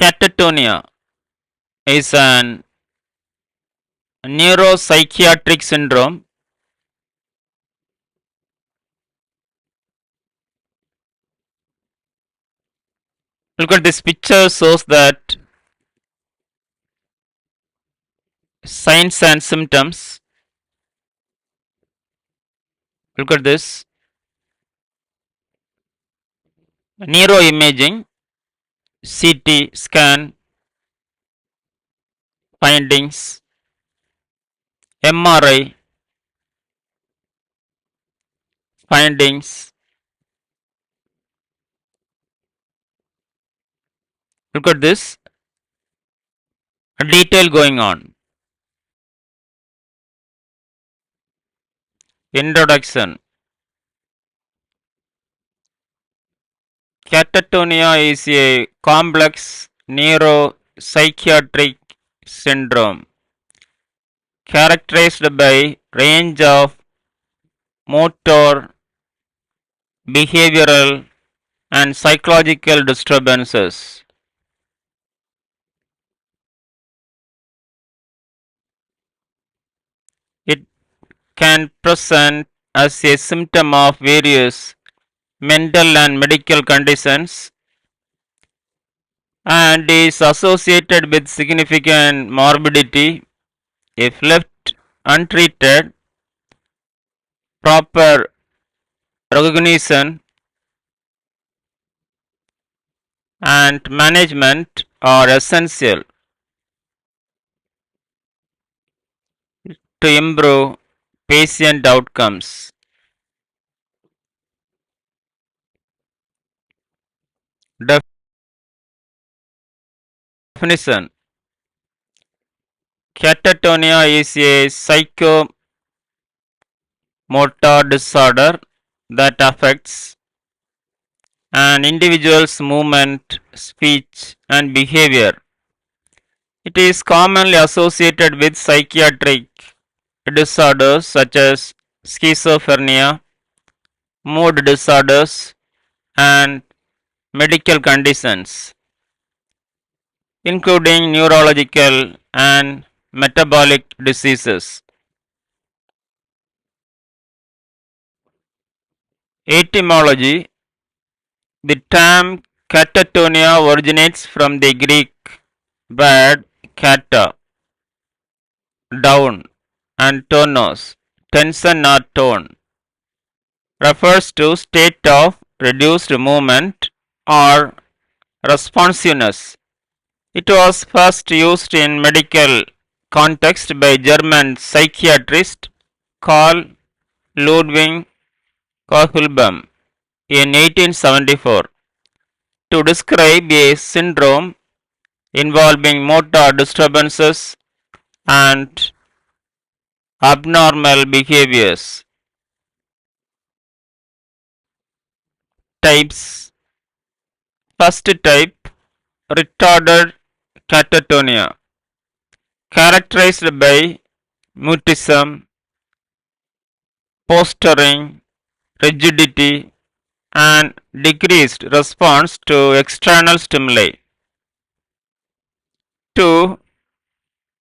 Catatonia is an neuropsychiatric syndrome. Look at this picture, shows that signs and symptoms. Look at this neuroimaging, CT scan findings, MRI findings. Look at this detail going on. Introduction. Catatonia is a complex neuropsychiatric syndrome characterized by range of motor, behavioral and psychological disturbances. It can present as a symptom of various mental and medical conditions and is associated with significant morbidity if left untreated. Proper recognition and management are essential to improve patient outcomes. Definition. Catatonia is a psychomotor disorder that affects an individual's movement, speech, and behavior. It is commonly associated with psychiatric disorders such as schizophrenia, mood disorders, and medical conditions, including neurological and metabolic diseases. Etymology. The term catatonia originates from the Greek word kata, down, and tonos, tension or tone, refers to state of reduced movement or responsiveness. It was first used in medical context by German psychiatrist Carl Ludwig Kohlbaum in 1874 to describe a syndrome involving motor disturbances and abnormal behaviors. Types. First type, retarded catatonia, characterized by mutism, posturing, rigidity, and decreased response to external stimuli. 2.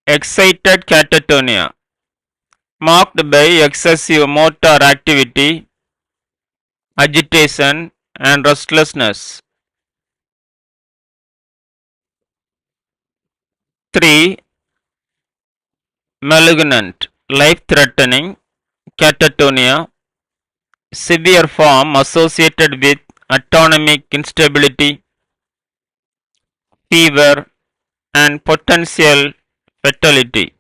Excited catatonia, marked by excessive motor activity, agitation, and restlessness. 3. Malignant, life-threatening catatonia, severe form associated with autonomic instability, fever, and potential fatality.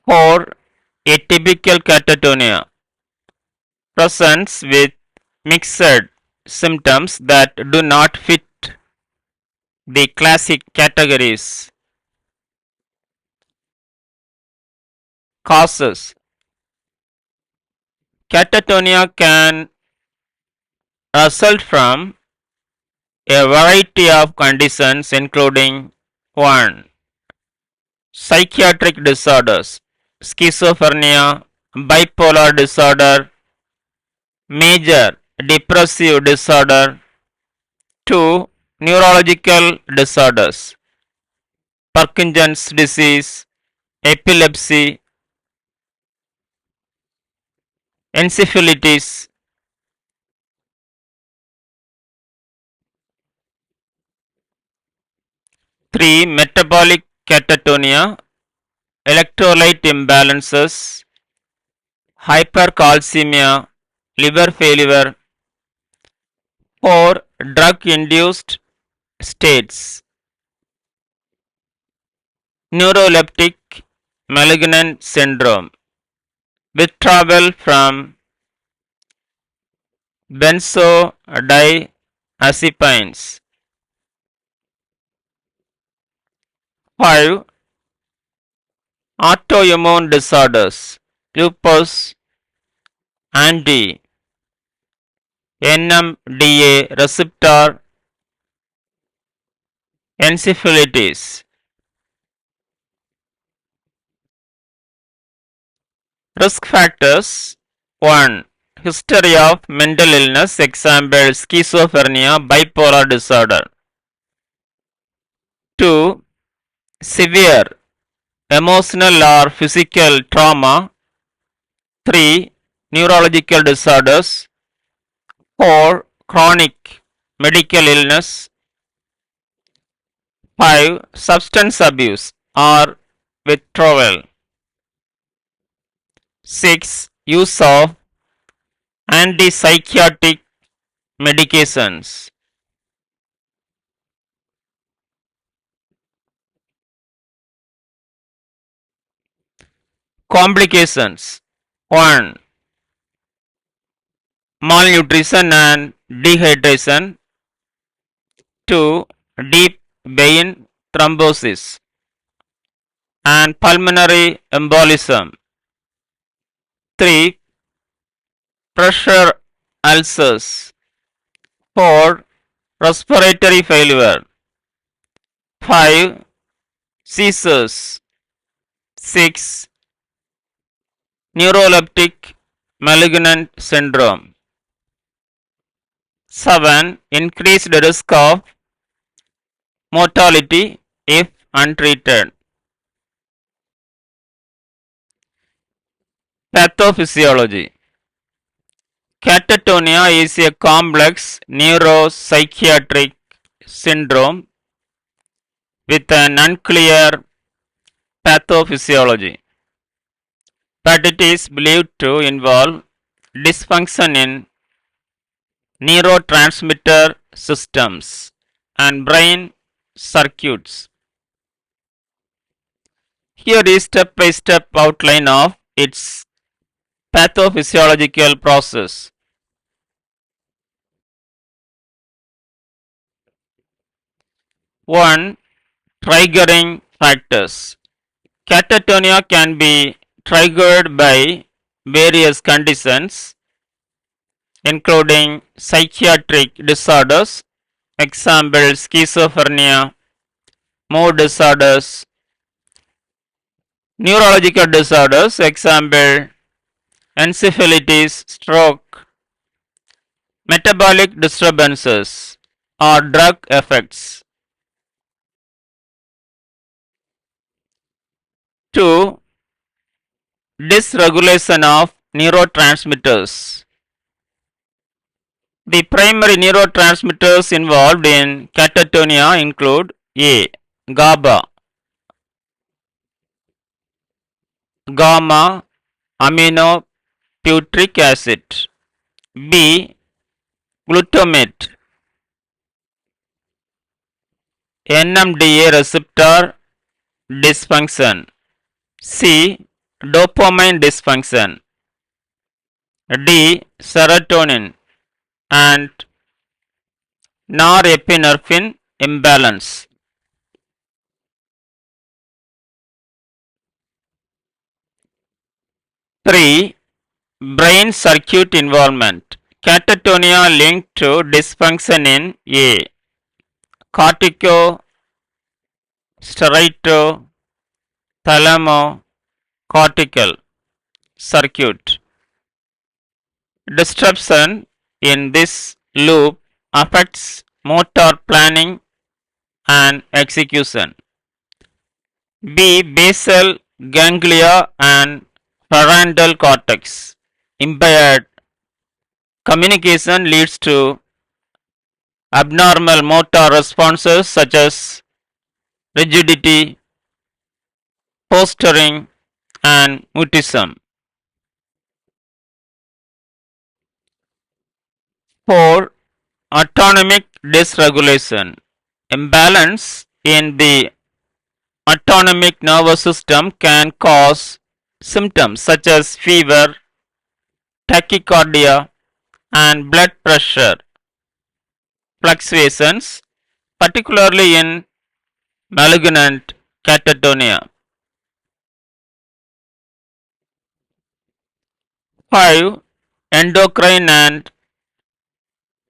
4. Atypical catatonia, presents with mixed symptoms that do not fit the classic categories. Causes. Catatonia can result from a variety of conditions including 1. Psychiatric disorders, schizophrenia, bipolar disorder, major depressive disorder. 2. Neurological disorders, Parkinson's disease, epilepsy, encephalitis. 3. Metabolic catatonia, electrolyte imbalances, hypercalcemia, liver failure. 4. Drug-induced states, neuroleptic malignant syndrome, withdrawal from benzodiazepines. 5. Autoimmune disorders, lupus, anti-NMDA receptor encephalitis. Risk factors. 1. History of mental illness, example schizophrenia, bipolar disorder. 2. Severe emotional or physical trauma. 3. Neurological disorders. 4. Chronic medical illness. 5. Substance abuse or withdrawal. 6. Use of antipsychotic medications. Complications. 1. Malnutrition and dehydration. 2. Deep vein thrombosis and pulmonary embolism. 3. Pressure ulcers. 4. Respiratory failure. 5. Seizures. 6. Neuroleptic malignant syndrome. 7. Increased risk of mortality if untreated. Pathophysiology. Catatonia is a complex neuropsychiatric syndrome with an unclear pathophysiology, but it is believed to involve dysfunction in neurotransmitter systems and brain circuits. Here is step-by-step outline of its pathophysiological process. 1. Triggering factors. Catatonia can be triggered by various conditions including psychiatric disorders, example schizophrenia, mood disorders, neurological disorders, example encephalitis, stroke, metabolic disturbances or drug effects. 2. Dysregulation of neurotransmitters. The primary neurotransmitters involved in catatonia include A. GABA, gamma aminobutyric acid. B. Glutamate, NMDA receptor dysfunction. C. Dopamine dysfunction. D. Serotonin and norepinephrine imbalance. 3. Brain circuit involvement. Catatonia linked to dysfunction in A. Cortico-stereo-thalamo-cortical circuit. Disruption in this loop affects motor planning and execution. B. Basal ganglia and frontal cortex. Impaired communication leads to abnormal motor responses such as rigidity, posturing, and mutism. 4. Autonomic dysregulation. Imbalance in the autonomic nervous system can cause symptoms such as fever, tachycardia, and blood pressure fluctuations, particularly in malignant catatonia. 5. Endocrine and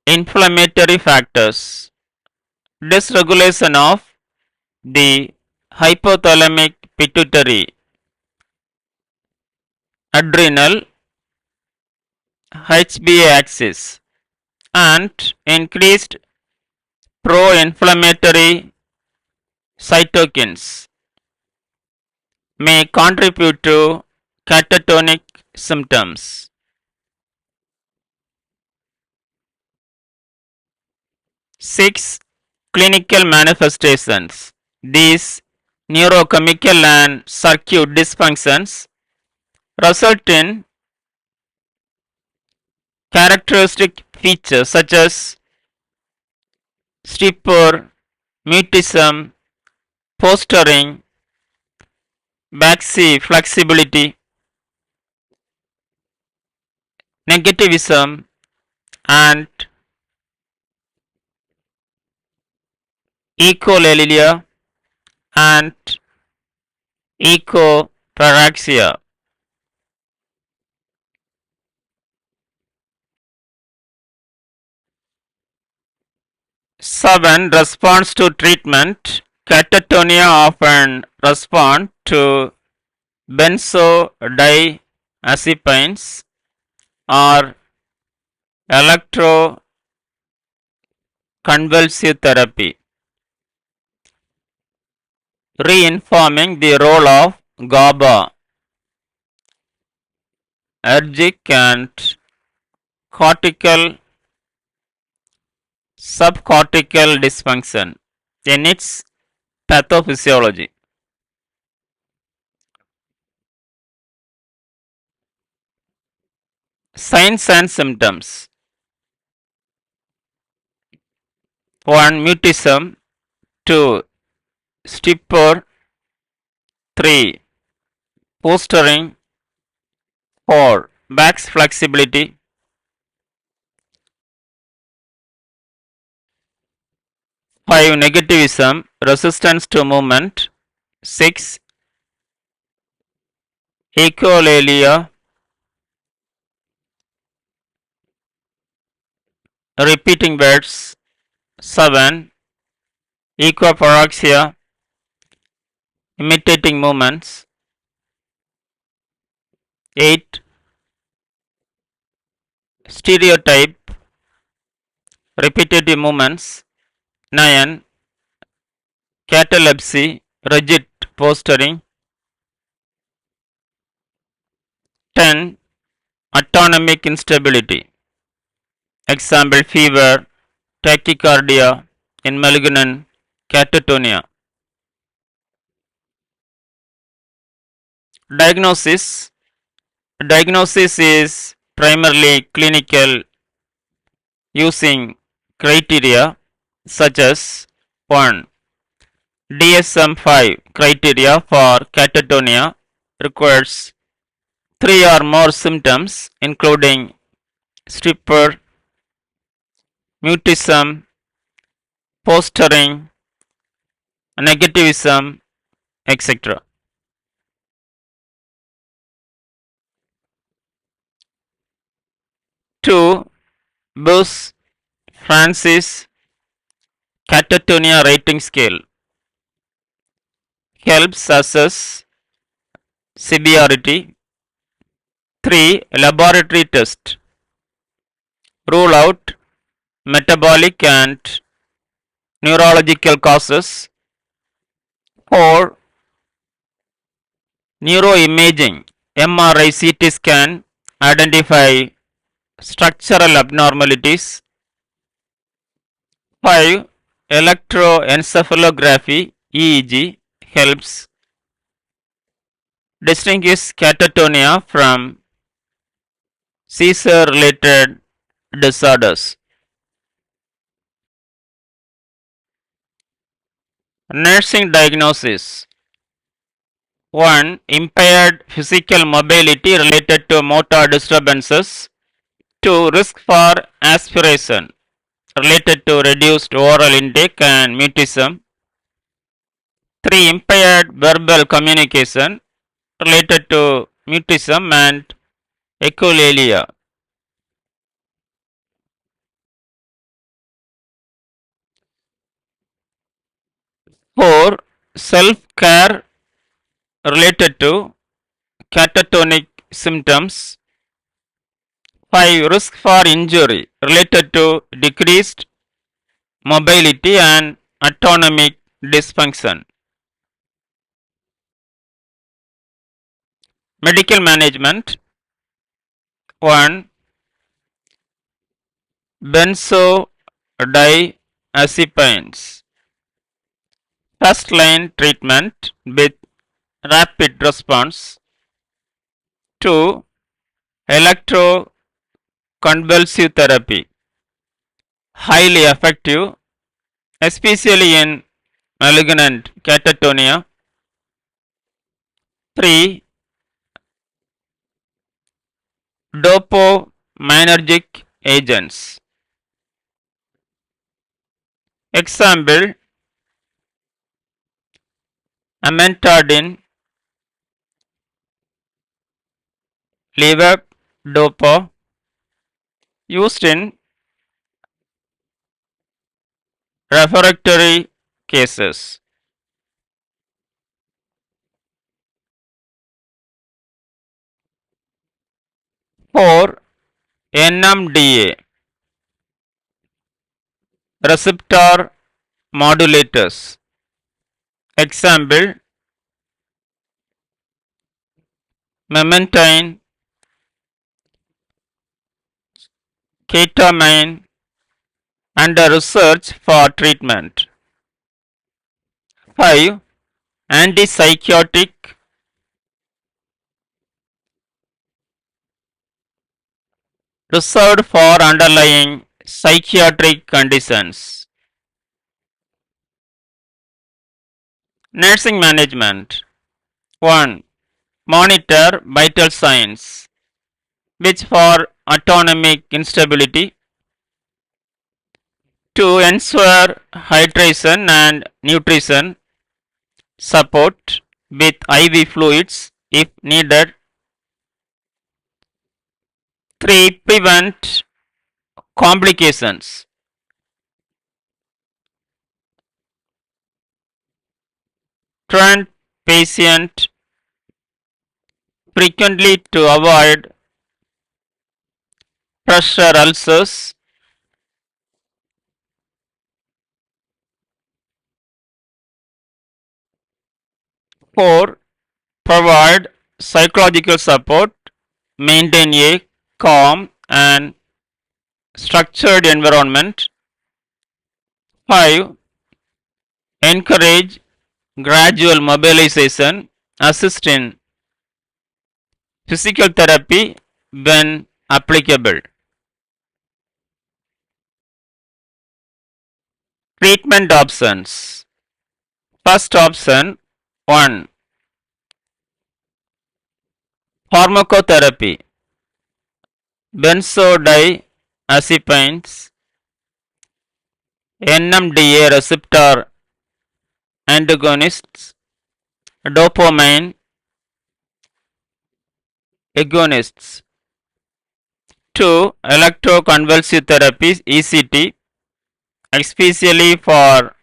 inflammatory factors. Dysregulation of the hypothalamic pituitary, adrenal, HBA axis, and increased pro-inflammatory cytokines may contribute to catatonic symptoms. 6. Clinical manifestations. These neurochemical and circuit dysfunctions result in characteristic features such as stupor, mutism, posturing, baxi flexibility, negativism, and echolalia and echoparaxia. Seven. Response to treatment. Catatonia often respond to benzodiazepines or electroconvulsive therapy, reinforming the role of GABA, ergic and cortical subcortical dysfunction in its pathophysiology. Signs and symptoms. 1. Mutism. 2. Stupor. 3. Posturing. 4. Back flexibility. 5. Negativism. Resistance to movement. 6. Echolalia. Repeating words. 7. Echoparaxia. Imitating movements. 8. Stereotype. Repetitive movements. 9. Catalepsy. Rigid posturing. 10. Autonomic instability. Example: fever, tachycardia in malignant catatonia. Diagnosis. Diagnosis is primarily clinical using criteria such as 1. DSM-5 criteria for catatonia requires 3 or more symptoms including stupor, mutism, posturing, negativism, etc. 2. Bush Francis Catatonia Rating Scale helps assess severity. 3. Laboratory test rule out metabolic and neurological causes. 4. Neuroimaging, MRI, CT scan, identify structural abnormalities. 5. Electroencephalography, EEG, helps distinguish catatonia from seizure related disorders. Nursing diagnosis. 1. Impaired physical mobility related to motor disturbances. 2. Risk for aspiration related to reduced oral intake and mutism. 3. Impaired verbal communication related to mutism and echolalia. 4. Self-care related to catatonic symptoms. 5. Risk for injury related to decreased mobility and autonomic dysfunction. Medical management. 1. Benzodiazepines. First line treatment with rapid response. 2. Electroconvulsive therapy. Highly effective, especially in malignant catatonia. 3. Dopaminergic agents. Example: amantadine, levodopa, used in refractory cases. For NMDA, receptor modulators. Example: memantine, ketamine, under research for treatment. 5. Antipsychotic, reserved for underlying psychiatric conditions. Nursing management. 1. Monitor vital signs, which for autonomic instability. 2. Ensure hydration and nutrition support with IV fluids if needed. 3. Prevent complications. Train patient frequently to avoid pressure ulcers. 4. Provide psychological support, maintain a calm and structured environment. 5. Encourage gradual mobilization, assist in physical therapy when applicable. Treatment options. First option. 1. Pharmacotherapy. Benzodiazepines, NMDA receptor antagonists, dopamine agonists. 2. Electroconvulsive therapy, ECT, especially for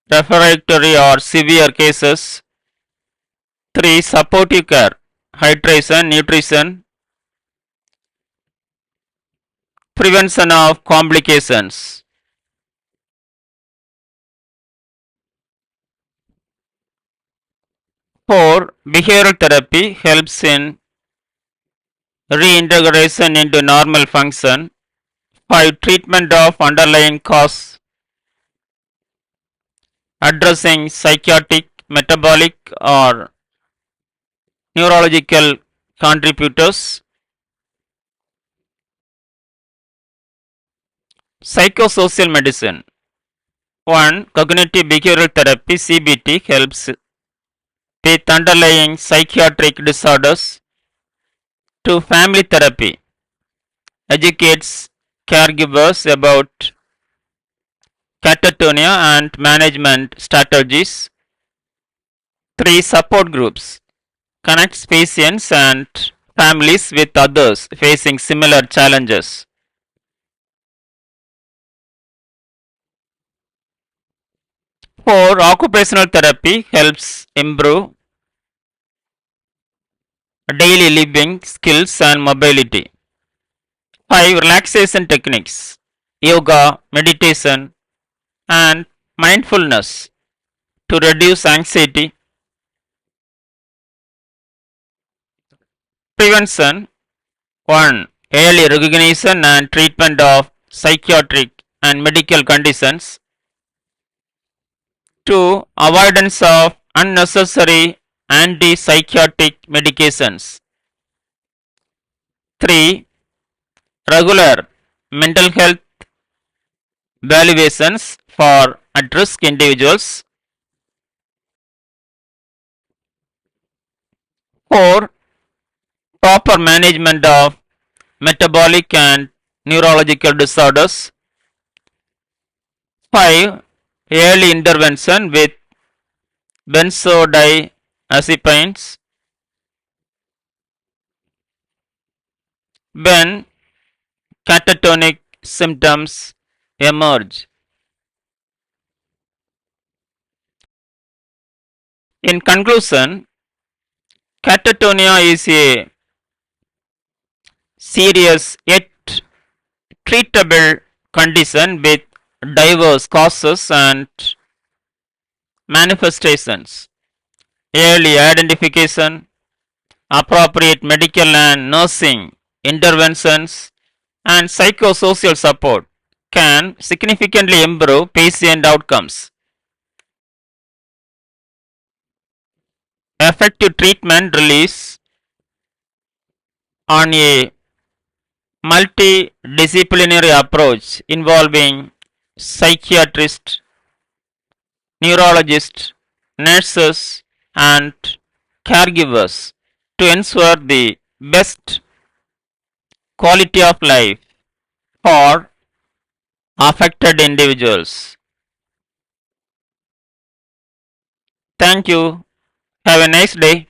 refractory or severe cases. 3. Supportive care, hydration, nutrition, prevention of complications. 4. Behavioral therapy helps in reintegration into normal function. 5. Treatment of underlying cause, addressing psychotic, metabolic, or neurological contributors. Psychosocial medicine. 1. Cognitive behavioral therapy CBT helps with underlying psychiatric disorders. 2. Family therapy educates caregivers about catatonia and management strategies. 3. Support groups connects patients and families with others facing similar challenges. 4. Occupational therapy helps improve daily living skills and mobility. 5. Relaxation techniques, yoga, meditation, and mindfulness to reduce anxiety. Prevention. 1. Early recognition and treatment of psychiatric and medical conditions. 2. Avoidance of unnecessary antipsychotic medications. 3. Regular mental health evaluations for at risk individuals. 4. Proper management of metabolic and neurological disorders. 5. Early intervention with benzodiazepines when catatonic symptoms emerge. In conclusion, catatonia is a serious yet treatable condition with diverse causes and manifestations. Early identification, appropriate medical and nursing interventions, and psychosocial support can significantly improve patient outcomes. Effective treatment relies on a multidisciplinary approach involving psychiatrists, neurologists, nurses, and caregivers to ensure the best quality of life for affected individuals. Thank you. Have a nice day.